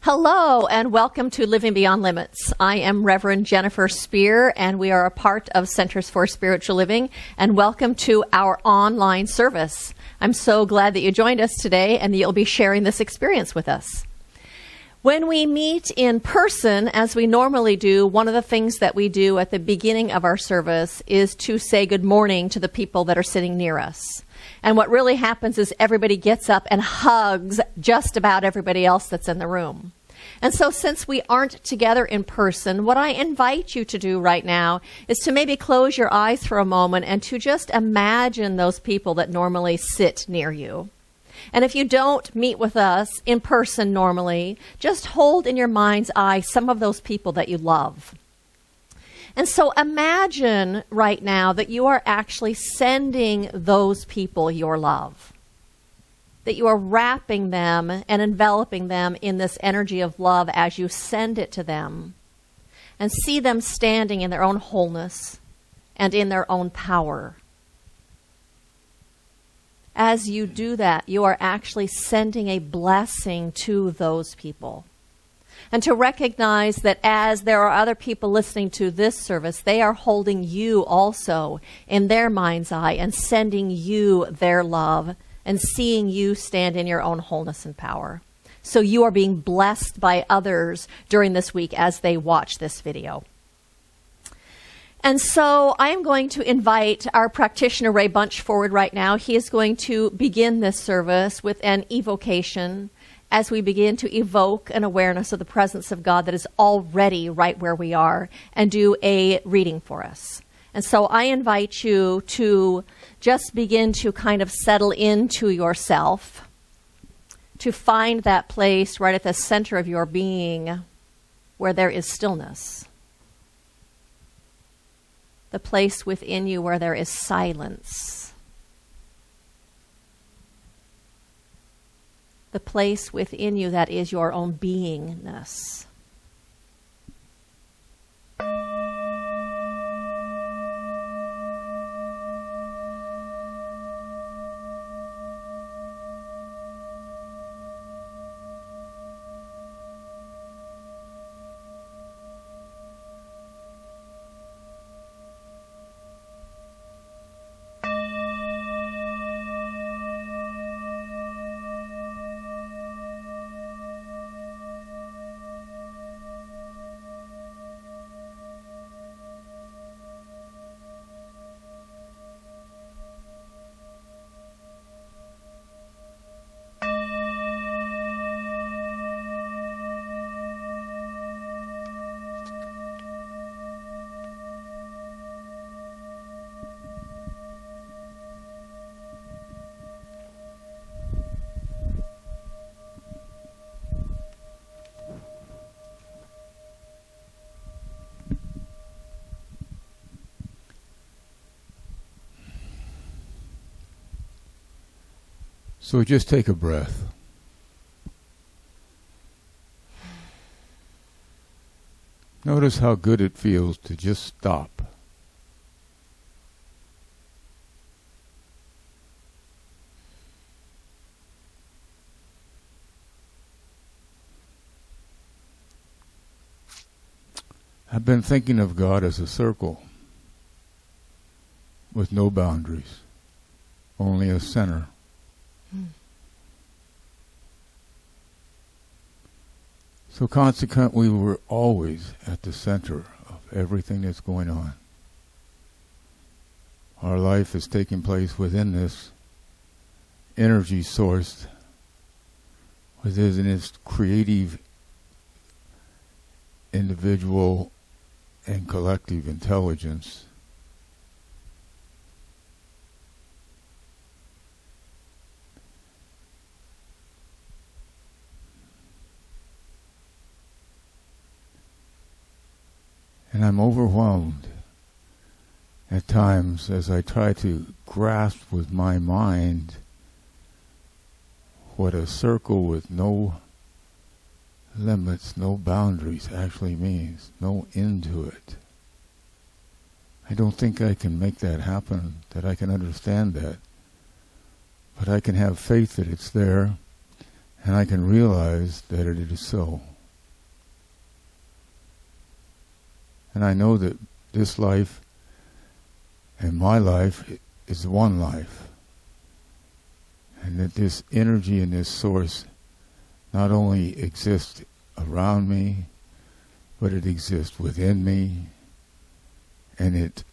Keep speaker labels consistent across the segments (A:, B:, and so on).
A: Hello and welcome to Living Beyond Limits. I am Reverend Jennifer Spear and we are a part of Centers for Spiritual Living, and welcome to our online service. I'm so glad that you joined us today and that you'll be sharing this experience with us. When we meet in person, as we normally do, one of the things that we do at the beginning of our service is to say good morning to the people that are sitting near us. And what really happens is everybody gets up and hugs just about everybody else that's in the room. And so since we aren't together in person, what I invite you to do right now is to maybe close your eyes for a moment and to just imagine those people that normally sit near you. And if you don't meet with us in person normally, just hold in your mind's eye some of those people that you love. And so imagine right now that you are actually sending those people your love, that you are wrapping them and enveloping them in this energy of love as you send it to them, and see them standing in their own wholeness and in their own power. As you do that, you are actually sending a blessing to those people. And to recognize that as there are other people listening to this service, they are holding you also in their mind's eye and sending you their love and seeing you stand in your own wholeness and power. So you are being blessed by others during this week as they watch this video. And so I am going to invite our practitioner, Ray Bunch, forward right now. He is going to begin this service with an evocation as we begin to evoke an awareness of the presence of God that is already right where we are, and do a reading for us. And so I invite you to just begin to kind of settle into yourself, to find that place right at the center of your being where there is stillness, the place within you where there is silence, the place within you that is your own beingness.
B: So just take a breath. Notice how good it feels to just stop. I've been thinking of God as a circle with no boundaries, only a center. So consequently, we're always at the center of everything that's going on. Our life is taking place within this energy source, within its creative, individual, and collective intelligence. And I'm overwhelmed at times as I try to grasp with my mind what a circle with no limits, no boundaries actually means, no end to it. I don't think I can make that happen, that I can understand that. But I can have faith that it's there, And I can realize that it is so. And I know that this life and my life is one life. And that this energy and this source not only exists around me, but it exists within me, and it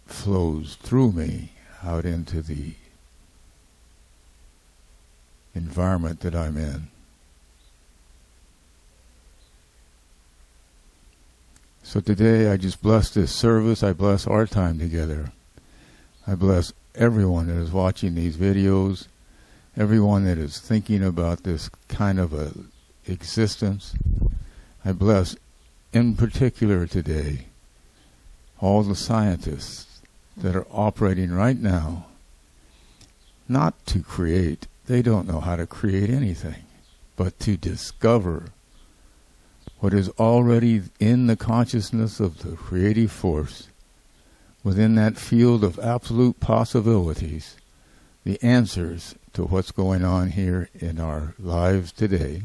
B: flows through me out into the environment that I'm in. So today I just bless this service. I bless our time together. I bless everyone that is watching these videos, everyone that is thinking about this kind of a existence. I bless in particular today all the scientists that are operating right now, not to create. They don't know how to create anything, but to discover what is already in the consciousness of the creative force, within that field of absolute possibilities, the answers to what's going on here in our lives today.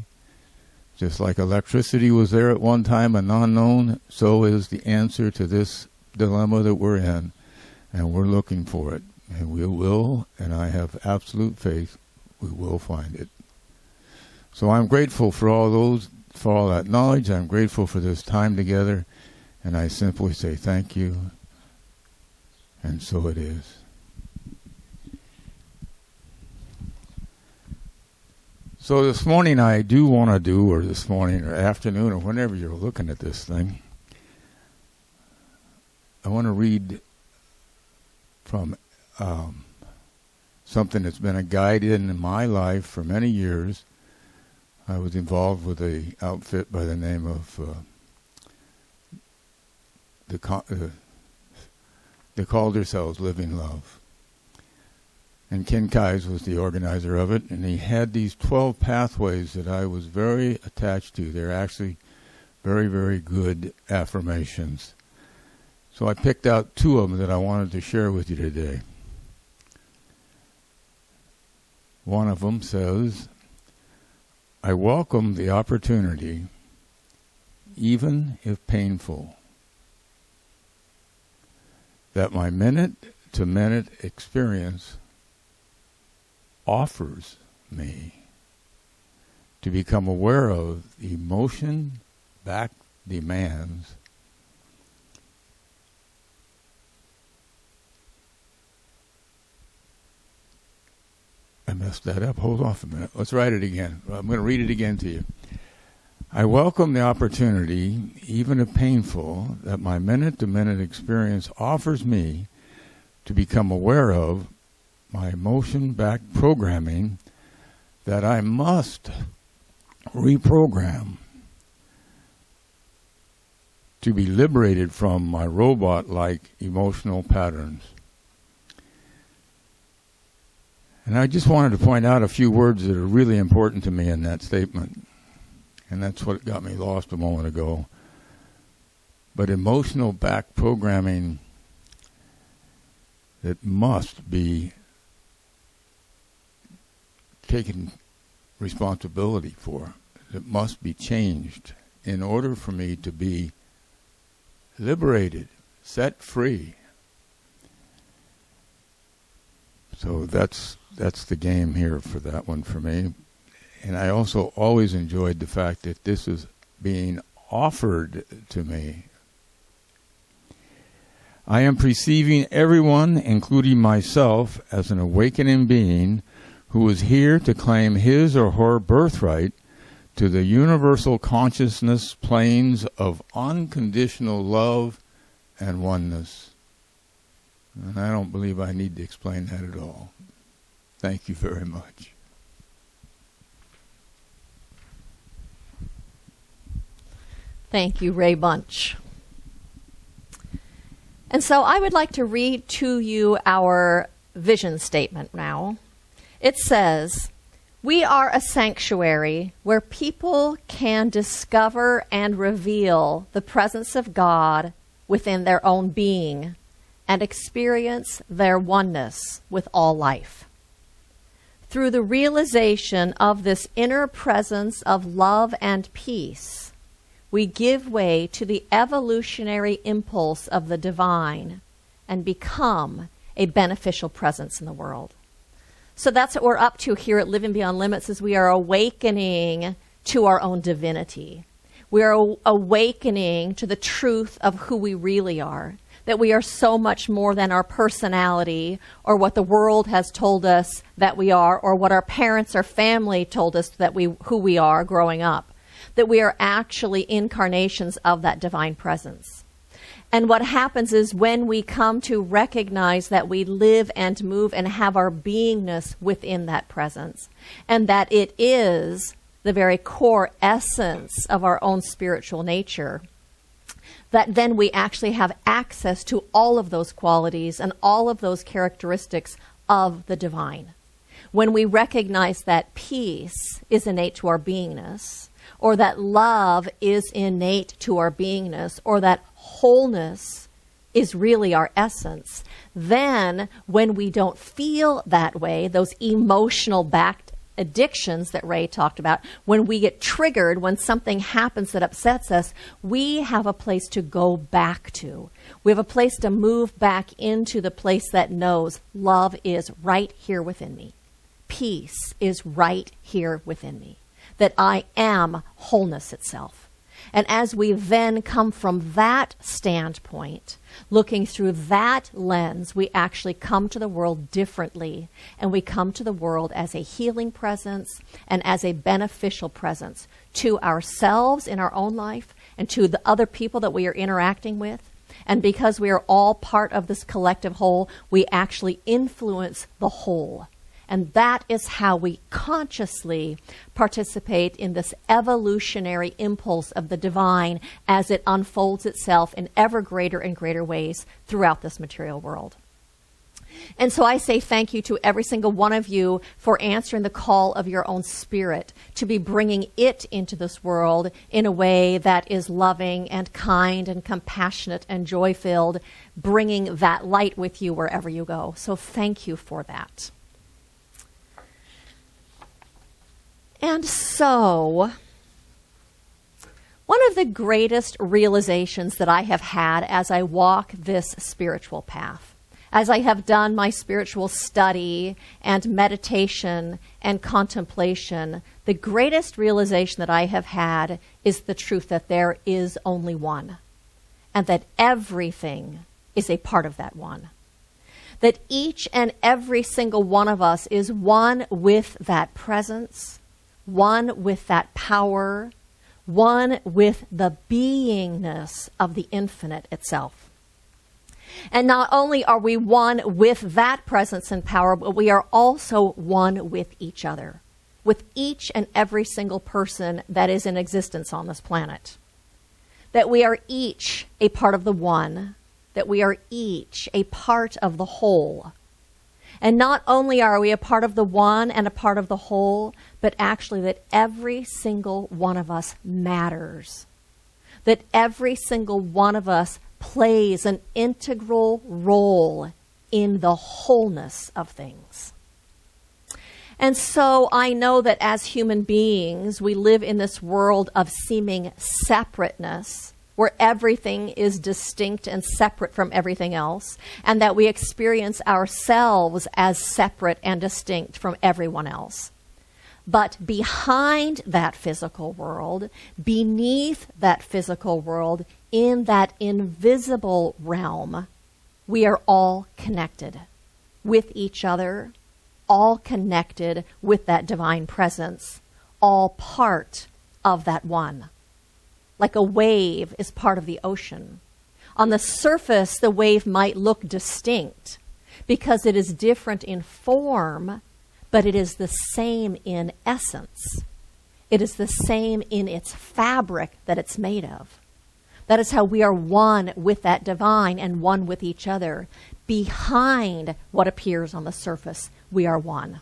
B: Just like electricity was there at one time, an unknown, so is the answer to this dilemma that we're in, and we're looking for it. And we will, and I have absolute faith, we will find it. So I'm grateful for all that knowledge. I'm grateful for this time together, and I simply say thank you, and so it is. So this morning I do want to do, or this morning or afternoon or whenever you're looking at this thing, I want to read from something that's been a guide in my life for many years. I was involved with an outfit by the name of they called themselves Living Love. And Ken Kais was the organizer of it, and he had these 12 pathways that I was very attached to. They're actually very, very good affirmations. So I picked out 2 of them that I wanted to share with you today. One of them says, I welcome the opportunity, even if painful, that my minute-to-minute experience offers me to become aware of the emotion-backed demands I messed that up. Hold off a minute. Let's write it again. I'm going to read it again to you. I welcome the opportunity, even if painful, that my minute-to-minute experience offers me to become aware of my emotion-backed programming that I must reprogram to be liberated from my robot-like emotional patterns. And I just wanted to point out a few words that are really important to me in that statement. And that's what got me lost a moment ago. But emotional back programming that must be taken responsibility for, that must be changed in order for me to be liberated, set free. So that's the game here for that one for me. And I also always enjoyed the fact that this is being offered to me. I am perceiving everyone, including myself, as an awakening being who is here to claim his or her birthright to the universal consciousness planes of unconditional love and oneness. And I don't believe I need to explain that at all. Thank you very much.
A: Thank you, Ray Bunch. And so I would like to read to you our vision statement now. It says, we are a sanctuary where people can discover and reveal the presence of God within their own being and experience their oneness with all life. through the realization of this inner presence of love and peace, we give way to the evolutionary impulse of the divine and become a beneficial presence in the world. So that's what we're up to here at Living Beyond Limits, is we are awakening to our own divinity. We are awakening to the truth of who we really are, that we are so much more than our personality or what the world has told us that we are, or what our parents or family told us that who we are growing up, that we are actually incarnations of that divine presence. And what happens is when we come to recognize that we live and move and have our beingness within that presence, and that it is the very core essence of our own spiritual nature, that then we actually have access to all of those qualities and all of those characteristics of the divine. When we recognize that peace is innate to our beingness, or that love is innate to our beingness, or that wholeness is really our essence, then when we don't feel that way, those emotional backed addictions that Ray talked about, when we get triggered, when something happens that upsets us, we have a place to go back to. We have a place to move back into the place that knows love is right here within me. Peace is right here within me. That I am wholeness itself. And as we then come from that standpoint, looking through that lens, we actually come to the world differently. And we come to the world as a healing presence and as a beneficial presence to ourselves in our own life and to the other people that we are interacting with. And because we are all part of this collective whole, we actually influence the whole. And that is how we consciously participate in this evolutionary impulse of the divine as it unfolds itself in ever greater and greater ways throughout this material world. And so I say thank you to every single one of you for answering the call of your own spirit to be bringing it into this world in a way that is loving and kind and compassionate and joy-filled, bringing that light with you wherever you go. So thank you for that. And so, one of the greatest realizations that I have had as I walk this spiritual path, as I have done my spiritual study and meditation and contemplation, the greatest realization that I have had is the truth that there is only one, and that everything is a part of that one. That each and every single one of us is one with that presence, one with that power, one with the beingness of the infinite itself. And not only are we one with that presence and power, but we are also one with each other, with each and every single person that is in existence on this planet. That we are each a part of the one, that we are each a part of the whole. And not only are we a part of the one and a part of the whole, but actually that every single one of us matters. That every single one of us plays an integral role in the wholeness of things. And so I know that as human beings, we live in this world of seeming separateness, where everything is distinct and separate from everything else, and that we experience ourselves as separate and distinct from everyone else. But behind that physical world, beneath that physical world, in that invisible realm, we are all connected with each other, all connected with that divine presence, all part of that one. Like a wave is part of the ocean. On the surface, the wave might look distinct because it is different in form, but it is the same in essence. It is the same in its fabric that it's made of. That is how we are one with that divine and one with each other. Behind what appears on the surface, we are one.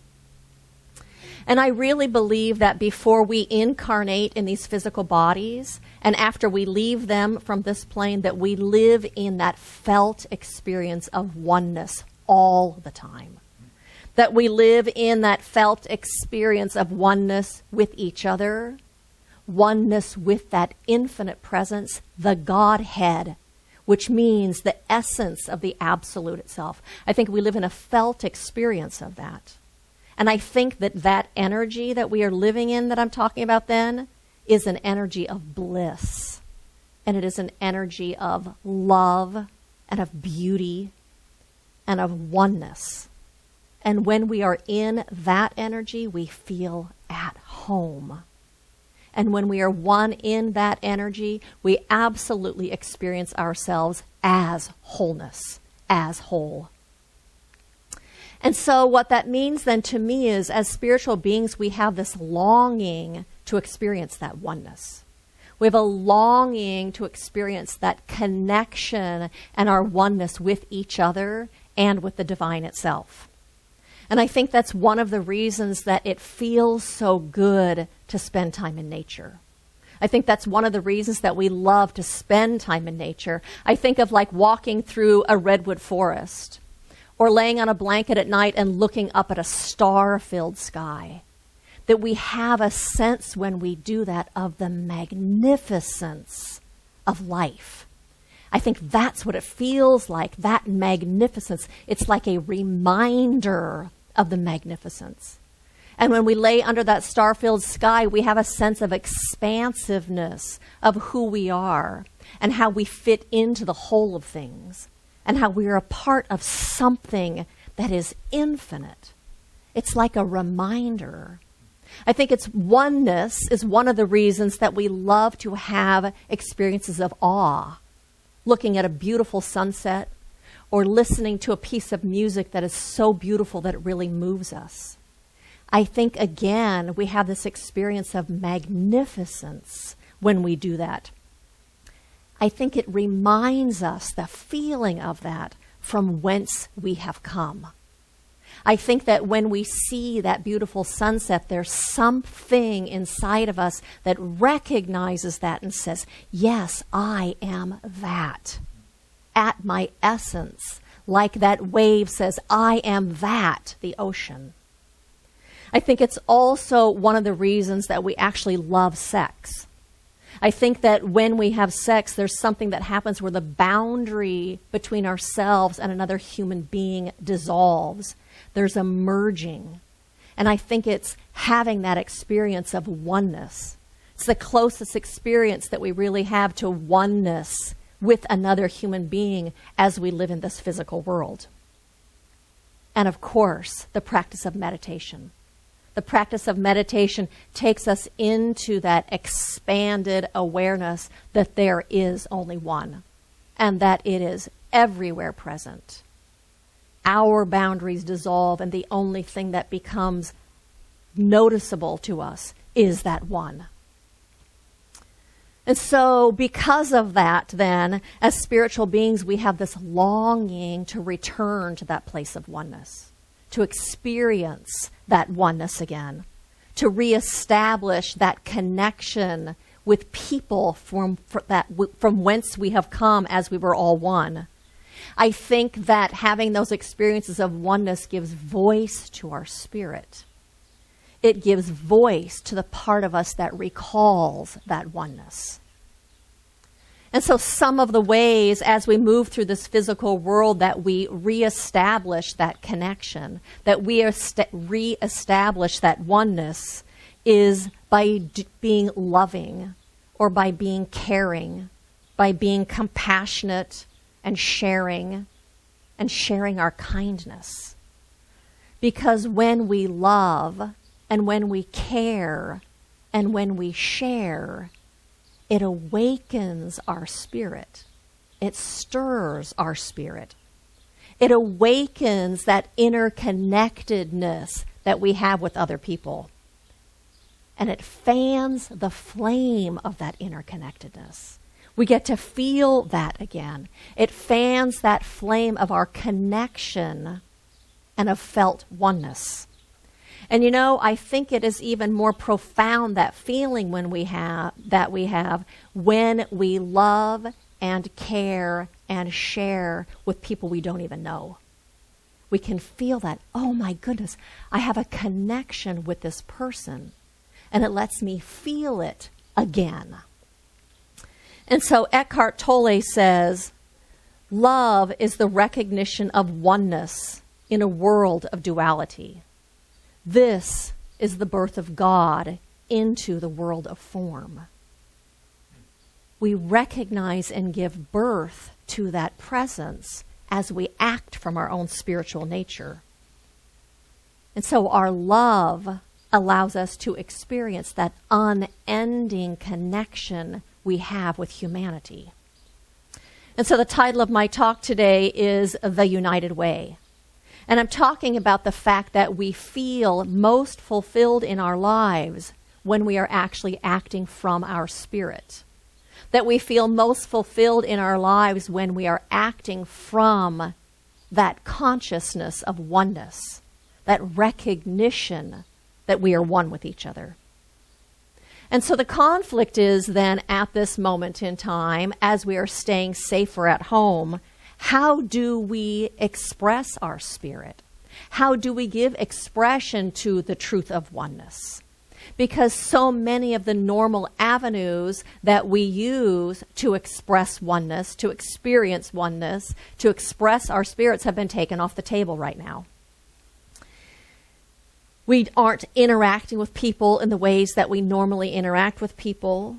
A: And I really believe that before we incarnate in these physical bodies, and after we leave them from this plane, that we live in that felt experience of oneness all the time. that we live in that felt experience of oneness with each other, oneness with that infinite presence, the Godhead, which means the essence of the absolute itself. I think we live in a felt experience of that. And I think that that energy that we are living in that I'm talking about then is an energy of bliss. And it is an energy of love and of beauty and of oneness. And when we are in that energy, we feel at home. And when we are one in that energy, we absolutely experience ourselves as wholeness, as whole. And so what that means then to me is, as spiritual beings, we have this longing to experience that oneness. We have a longing to experience that connection and our oneness with each other and with the divine itself. And I think that's one of the reasons that it feels so good to spend time in nature. I think that's one of the reasons that we love to spend time in nature. I think of like walking through a redwood forest or laying on a blanket at night and looking up at a star-filled sky. That we have a sense when we do that of the magnificence of life. I think that's what it feels like, that magnificence. It's like a reminder of the magnificence. And when we lay under that star-filled sky, we have a sense of expansiveness of who we are and how we fit into the whole of things and how we are a part of something that is infinite. It's like a reminder. I think it's oneness is one of the reasons that we love to have experiences of awe, looking at a beautiful sunset or listening to a piece of music that is so beautiful that it really moves us. I think, again, we have this experience of magnificence when we do that. I think it reminds us, the feeling of that, from whence we have come. I think that when we see that beautiful sunset, there's something inside of us that recognizes that and says, yes, I am that. At my essence, like that wave says, I am that, the ocean. I think it's also one of the reasons that we actually love sex. I think that when we have sex, there's something that happens where the boundary between ourselves and another human being dissolves. There's a merging. And I think it's having that experience of oneness. It's the closest experience that we really have to oneness with another human being as we live in this physical world. And of course, the practice of meditation. The practice of meditation takes us into that expanded awareness that there is only one and that it is everywhere present. Our boundaries dissolve and the only thing that becomes noticeable to us is that one. And so because of that, then, as spiritual beings, we have this longing to return to that place of oneness, to experience that oneness again, to reestablish that connection with people from whence we have come as we were all one. I think that having those experiences of oneness gives voice to our spirit. It gives voice to the part of us that recalls that oneness. And so some of the ways as we move through this physical world that we reestablish that connection, that we reestablish that oneness, is by being loving or by being caring, by being compassionate and sharing our kindness. Because when we love and when we care and when we share, it awakens our spirit. It stirs our spirit. It awakens that interconnectedness that we have with other people. And it fans the flame of that interconnectedness. We get to feel that again. It fans that flame of our connection and of felt oneness. And you know, I think it is even more profound, that feeling when we have when we love and care and share with people we don't even know. we can feel that, oh my goodness, I have a connection with this person. And it lets me feel it again. And so Eckhart Tolle says, love is the recognition of oneness in a world of duality. This is the birth of God into the world of form. We recognize and give birth to that presence as we act from our own spiritual nature. And so our love allows us to experience that unending connection we have with humanity. And so the title of my talk today is The United Way. And I'm talking about the fact that we feel most fulfilled in our lives when we are actually acting from our spirit. That we feel most fulfilled in our lives when we are acting from that consciousness of oneness, that recognition that we are one with each other. And so the conflict is then at this moment in time, as we are staying safer at home, how do we express our spirit? How do we give expression to the truth of oneness? Because so many of the normal avenues that we use to express oneness, to experience oneness, to express our spirits have been taken off the table right now. We aren't interacting with people in the ways that we normally interact with people.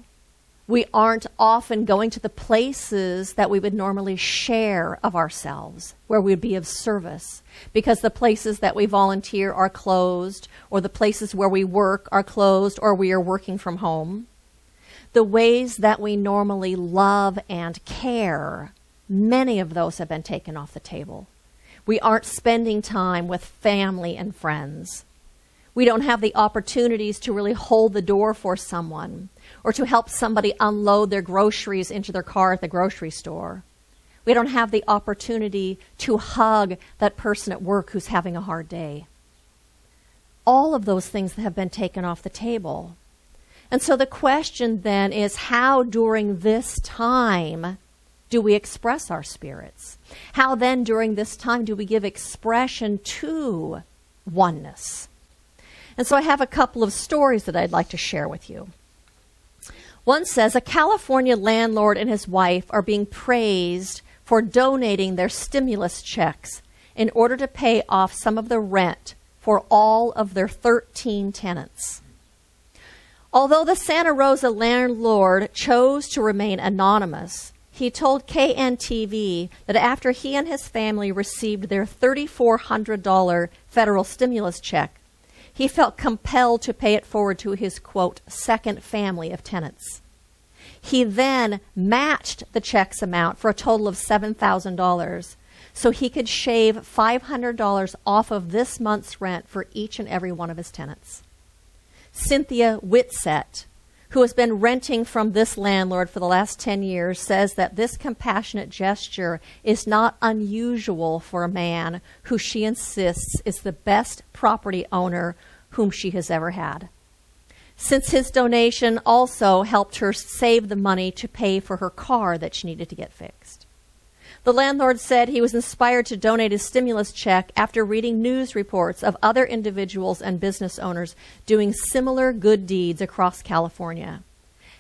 A: We aren't often going to the places that we would normally share of ourselves, where we'd be of service, because the places that we volunteer are closed, or the places where we work are closed, or we are working from home. The ways that we normally love and care, many of those have been taken off the table. We aren't spending time with family and friends. We don't have the opportunities to really hold the door for someone or to help somebody unload their groceries into their car at the grocery store. We don't have the opportunity to hug that person at work who's having a hard day. All of those things have been taken off the table. And so the question then is, how during this time do we express our spirits? How then during this time do we give expression to oneness? And so I have a couple of stories that I'd like to share with you. One says, a California landlord and his wife are being praised for donating their stimulus checks in order to pay off some of the rent for all of their 13 tenants. Although the Santa Rosa landlord chose to remain anonymous, he told KNTV that after he and his family received their $3,400 federal stimulus check, he felt compelled to pay it forward to his, quote, second family of tenants. He then matched the check's amount for a total of $7,000 so he could shave $500 off of this month's rent for each and every one of his tenants. Cynthia Whitsett, who has been renting from this landlord for the last 10 years, says that this compassionate gesture is not unusual for a man who she insists is the best property owner whom she has ever had. Since his donation also helped her save the money to pay for her car that she needed to get fixed. The landlord said he was inspired to donate his stimulus check after reading news reports of other individuals and business owners doing similar good deeds across California.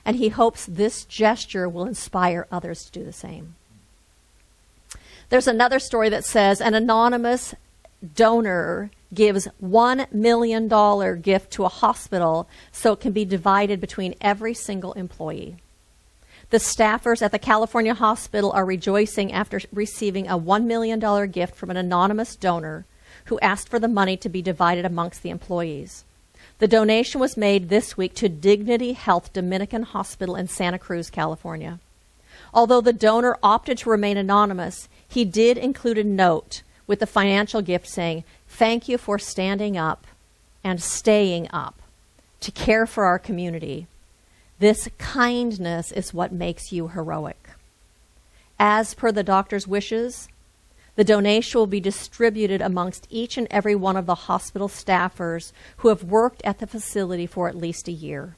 A: And he hopes this gesture will inspire others to do the same. There's another story that says an anonymous donor gives $1 million gift to a hospital so it can be divided between every single employee. The staffers at the California hospital are rejoicing after receiving a $1 million gift from an anonymous donor who asked for the money to be divided amongst the employees. The donation was made this week to Dignity Health Dominican Hospital in Santa Cruz, California. Although the donor opted to remain anonymous, he did include a note with the financial gift saying, "Thank you for standing up and staying up to care for our community. This kindness is what makes you heroic." As per the doctor's wishes, the donation will be distributed amongst each and every one of the hospital staffers who have worked at the facility for at least a year,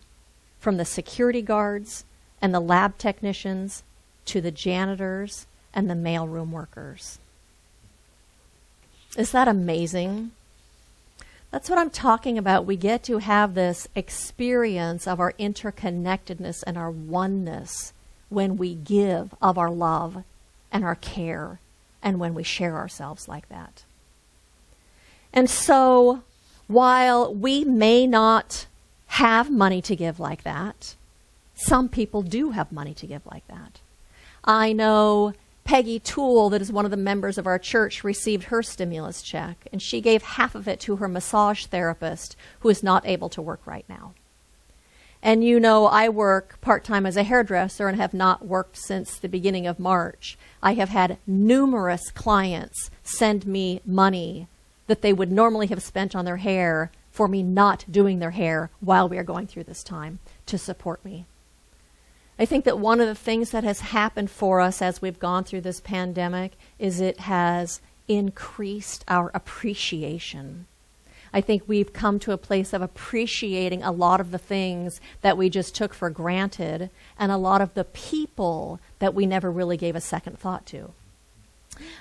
A: from the security guards and the lab technicians to the janitors and the mailroom workers. Is that amazing? That's what I'm talking about. We get to have this experience of our interconnectedness and our oneness when we give of our love and our care and when we share ourselves like that. And so, while we may not have money to give like that, some people do have money to give like that. I know Peggy Toole, that is one of the members of our church, received her stimulus check, and she gave half of it to her massage therapist, who is not able to work right now. And you know, I work part-time as a hairdresser and have not worked since the beginning of March. I have had numerous clients send me money that they would normally have spent on their hair for me not doing their hair while we are going through this time to support me. I think that one of the things that has happened for us as we've gone through this pandemic is it has increased our appreciation. I think we've come to a place of appreciating a lot of the things that we just took for granted and a lot of the people that we never really gave a second thought to.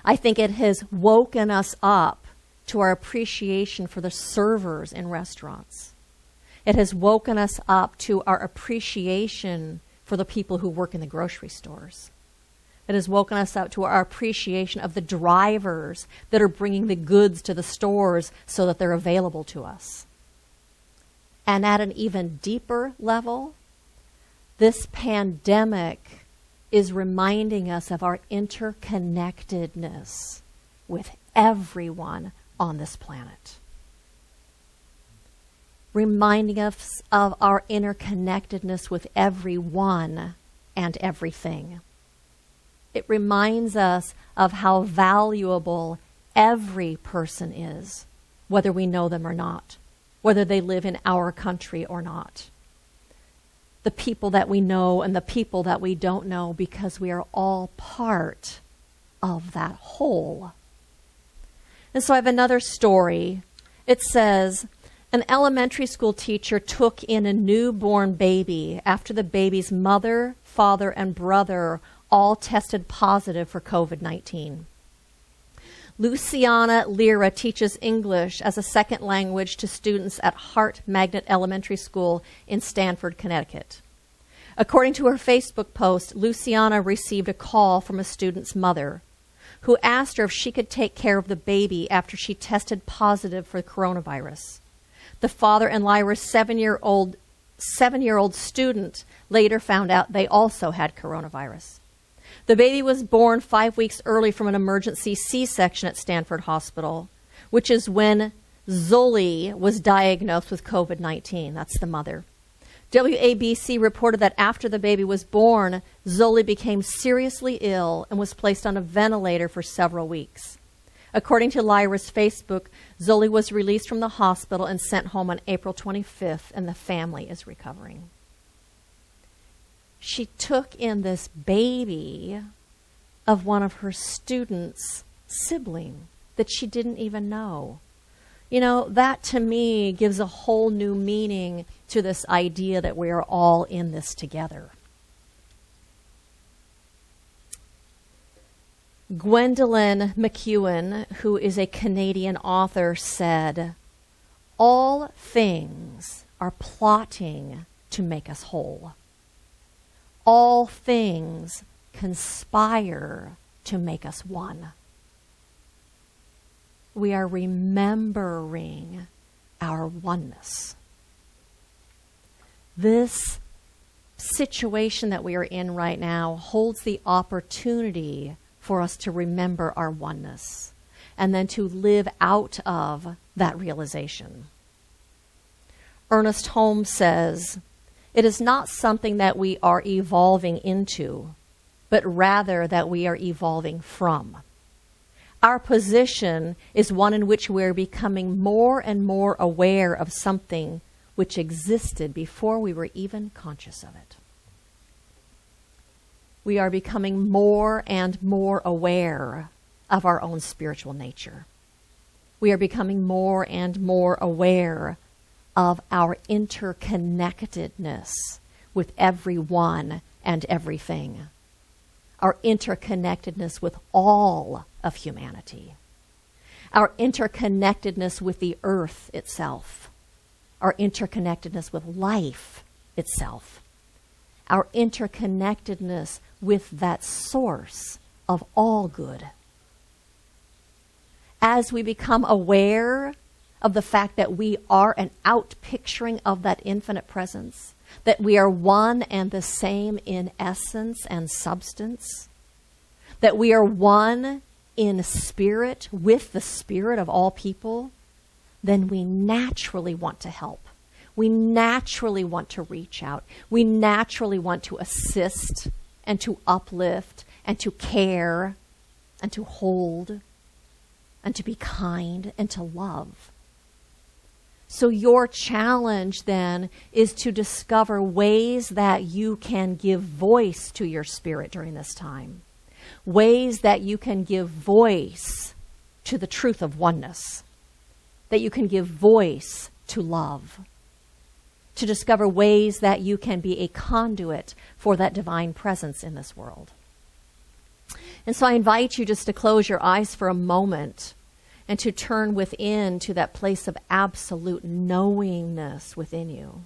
A: I think it has woken us up to our appreciation for the servers in restaurants. It has woken us up to our appreciation for the people who work in the grocery stores. It has woken us up to our appreciation of the drivers that are bringing the goods to the stores so that they're available to us. And at an even deeper level, this pandemic is reminding us of our interconnectedness with everyone on this planet. Reminding us of our interconnectedness with everyone and everything. It reminds us of how valuable every person is, whether we know them or not, whether they live in our country or not. The people that we know and the people that we don't know, because we are all part of that whole. And so I have another story. It says, an elementary school teacher took in a newborn baby after the baby's mother, father, and brother all tested positive for COVID-19. Luciana Lira teaches English as a second language to students at Hart Magnet Elementary School in Stamford, Connecticut. According to her Facebook post, Luciana received a call from a student's mother who asked her if she could take care of the baby after she tested positive for coronavirus. The father and Lyra's seven-year-old student later found out they also had coronavirus. The baby was born 5 weeks early from an emergency C-section at Stanford Hospital, which is when Zoe was diagnosed with COVID-19. That's the mother. WABC reported that after the baby was born, Zoe became seriously ill and was placed on a ventilator for several weeks. According to Lyra's Facebook, Zoe was released from the hospital and sent home on April 25th, and the family is recovering. She took in this baby of one of her students' sibling that she didn't even know. You know, that to me gives a whole new meaning to this idea that we are all in this together. Gwendolyn McEwen, who is a Canadian author, said, "All things are plotting to make us whole. All things conspire to make us one." We are remembering our oneness. This situation that we are in right now holds the opportunity for us to remember our oneness and then to live out of that realization. Ernest Holmes says, "It is not something that we are evolving into, but rather that we are evolving from. Our position is one in which we are becoming more and more aware of something which existed before we were even conscious of it." We are becoming more and more aware of our own spiritual nature. We are becoming more and more aware of our interconnectedness with everyone and everything. Our interconnectedness with all of humanity. our interconnectedness with the earth itself, our interconnectedness with life itself, our interconnectedness with that source of all good. As we become aware of the fact that we are an outpicturing of that infinite presence, that we are one and the same in essence and substance, that we are one in spirit with the spirit of all people, then we naturally want to help. We naturally want to reach out. We naturally want to assist and to uplift and to care and to hold and to be kind and to love. So your challenge then is to discover ways that you can give voice to your spirit during this time. Ways that you can give voice to the truth of oneness. That you can give voice to love. To discover ways that you can be a conduit for that divine presence in this world. And so I invite you just to close your eyes for a moment and to turn within to that place of absolute knowingness within you.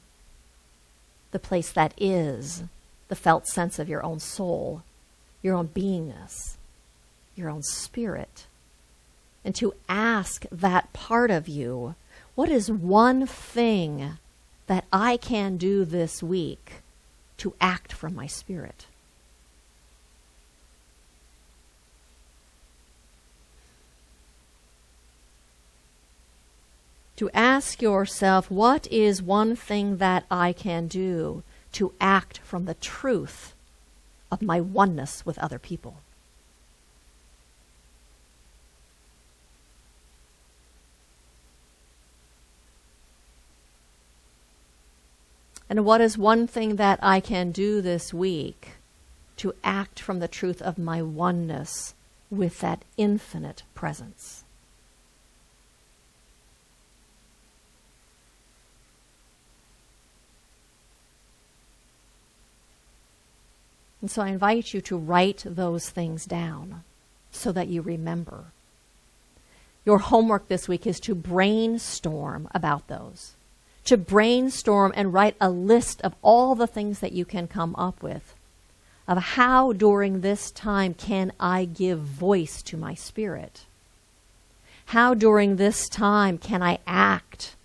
A: The place that is the felt sense of your own soul, your own beingness, your own spirit. And to ask that part of you, what is one thing that I can do this week to act from my spirit? To ask yourself, what is one thing that I can do to act from the truth of my oneness with other people? And what is one thing that I can do this week to act from the truth of my oneness with that infinite presence? And so I invite you to write those things down so that you remember. Your homework this week is to brainstorm about those. To brainstorm and write a list of all the things that you can come up with. Of how during this time can I give voice to my spirit? How during this time can I act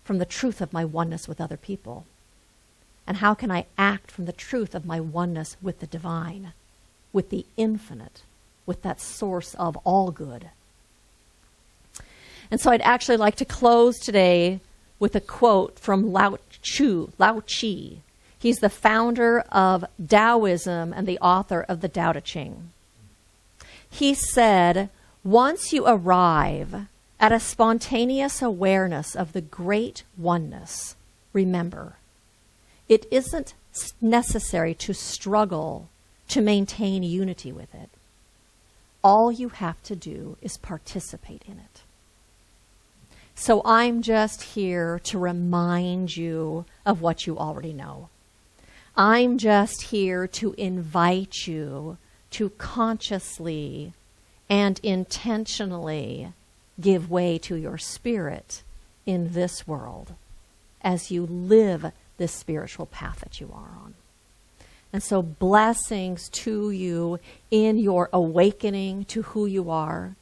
A: from the truth of my oneness with other people? And how can I act from the truth of my oneness with the divine, with the infinite, with that source of all good? And so I'd actually like to close today with a quote from Lao Tzu. He's the founder of Taoism and the author of the Tao Te Ching. He said, once you arrive at a spontaneous awareness of the great oneness, remember, it isn't necessary to struggle to maintain unity with it. All you have to do is participate in it. So I'm just here to remind you of what you already know. I'm just here to invite you to consciously and intentionally give way to your spirit in this world as you live this spiritual path that you are on. And so blessings to you in your awakening to who you are,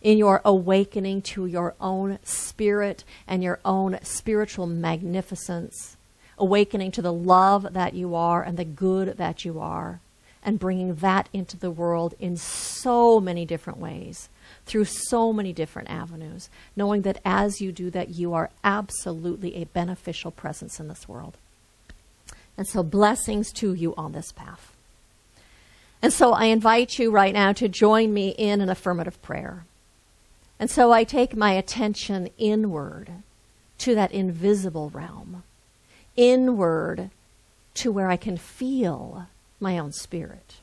A: in your awakening to your own spirit and your own spiritual magnificence, awakening to the love that you are and the good that you are, and bringing that into the world in so many different ways, through so many different avenues, knowing that as you do that, you are absolutely a beneficial presence in this world. And so blessings to you on this path. And so I invite you right now to join me in an affirmative prayer. And so I take my attention inward to that invisible realm, inward to where I can feel my own spirit,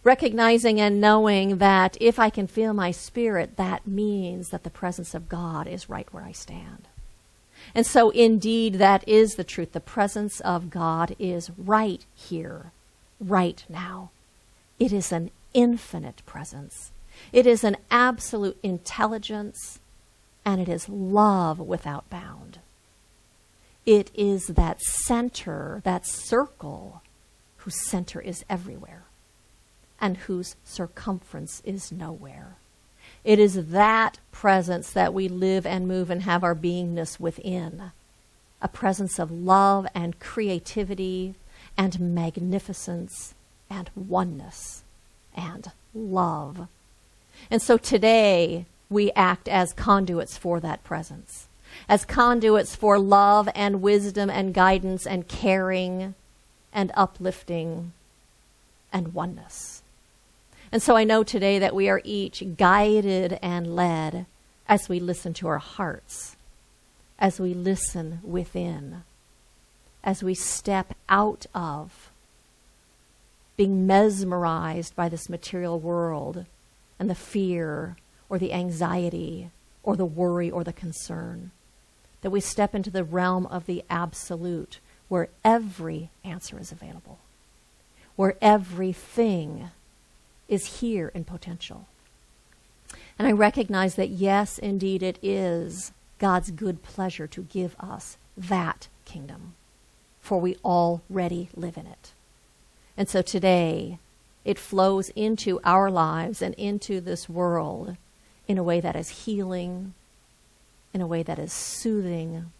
A: recognizing and knowing that if I can feel my spirit, that means that the presence of God is right where I stand. And so indeed, that is the truth. The presence of God is right here, right now. It is an infinite presence. It is an absolute intelligence, and it is love without bound. It is that center, that circle, whose center is everywhere and whose circumference is nowhere. It is that presence that we live and move and have our beingness within. A presence of love and creativity and magnificence and oneness and love. And so today we act as conduits for that presence, as conduits for love and wisdom and guidance and caring and uplifting and oneness. And so I know today that we are each guided and led as we listen to our hearts, as we listen within, as we step out of being mesmerized by this material world and the fear or the anxiety or the worry or the concern, that we step into the realm of the absolute, where every answer is available, where everything is here in potential. And I recognize that, yes, indeed, it is God's good pleasure to give us that kingdom, for we already live in it. And so today, it flows into our lives and into this world in a way that is healing, in a way that is soothing,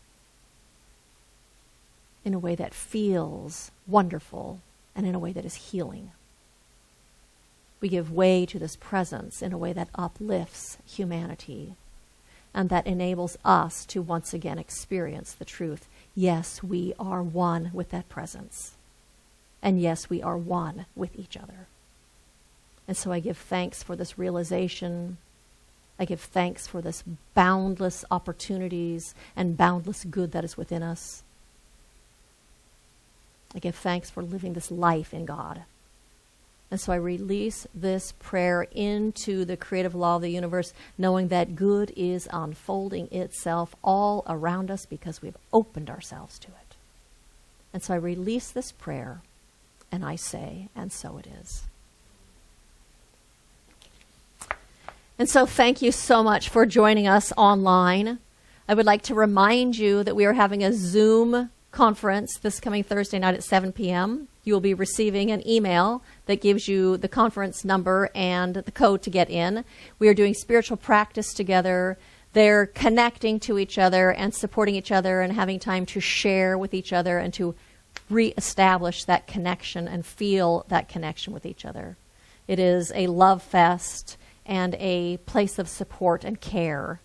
A: in a way that feels wonderful, and in a way that is healing. We give way to this presence in a way that uplifts humanity and that enables us to once again experience the truth. Yes, we are one with that presence. And yes, we are one with each other. And so I give thanks for this realization. I give thanks for this boundless opportunities and boundless good that is within us. I give thanks for living this life in God. And so I release this prayer into the creative law of the universe, knowing that good is unfolding itself all around us because we've opened ourselves to it. And so I release this prayer, and I say, and so it is. And so thank you so much for joining us online. I would like to remind you that we are having a Zoom conference this coming Thursday night at 7 p.m. You will be receiving an email that gives you the conference number and the code to get in. We are doing spiritual practice together. They're connecting to each other and supporting each other and having time to share with each other and to reestablish that connection and feel that connection with each other. It is a love fest and a place of support and care.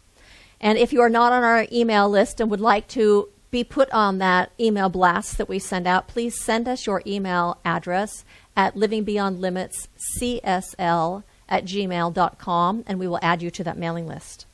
A: And if you are not on our email list and would like to be put on that email blast that we send out, please send us your email address at livingbeyondlimitscsl@gmail.com, and we will add you to that mailing list.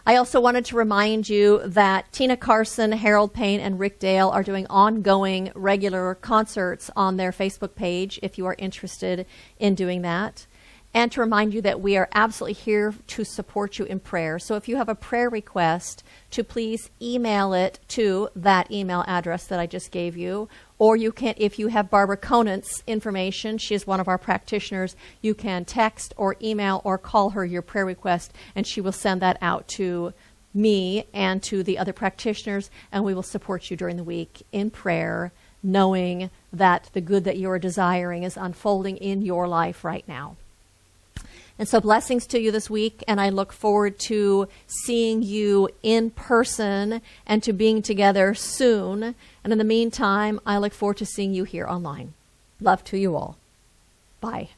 A: I also wanted to remind you that Tina Carson, Harold Payne, and Rick Dale are doing ongoing regular concerts on their Facebook page if you are interested in doing that. And to remind you that we are absolutely here to support you in prayer. So if you have a prayer request, to please email it to that email address that I just gave you. Or you can, if you have Barbara Conant's information, she is one of our practitioners, you can text or email or call her your prayer request, and she will send that out to me and to the other practitioners, and we will support you during the week in prayer, knowing that the good that you are desiring is unfolding in your life right now. And so blessings to you this week, and I look forward to seeing you in person and to being together soon. And in the meantime, I look forward to seeing you here online. Love to you all. Bye.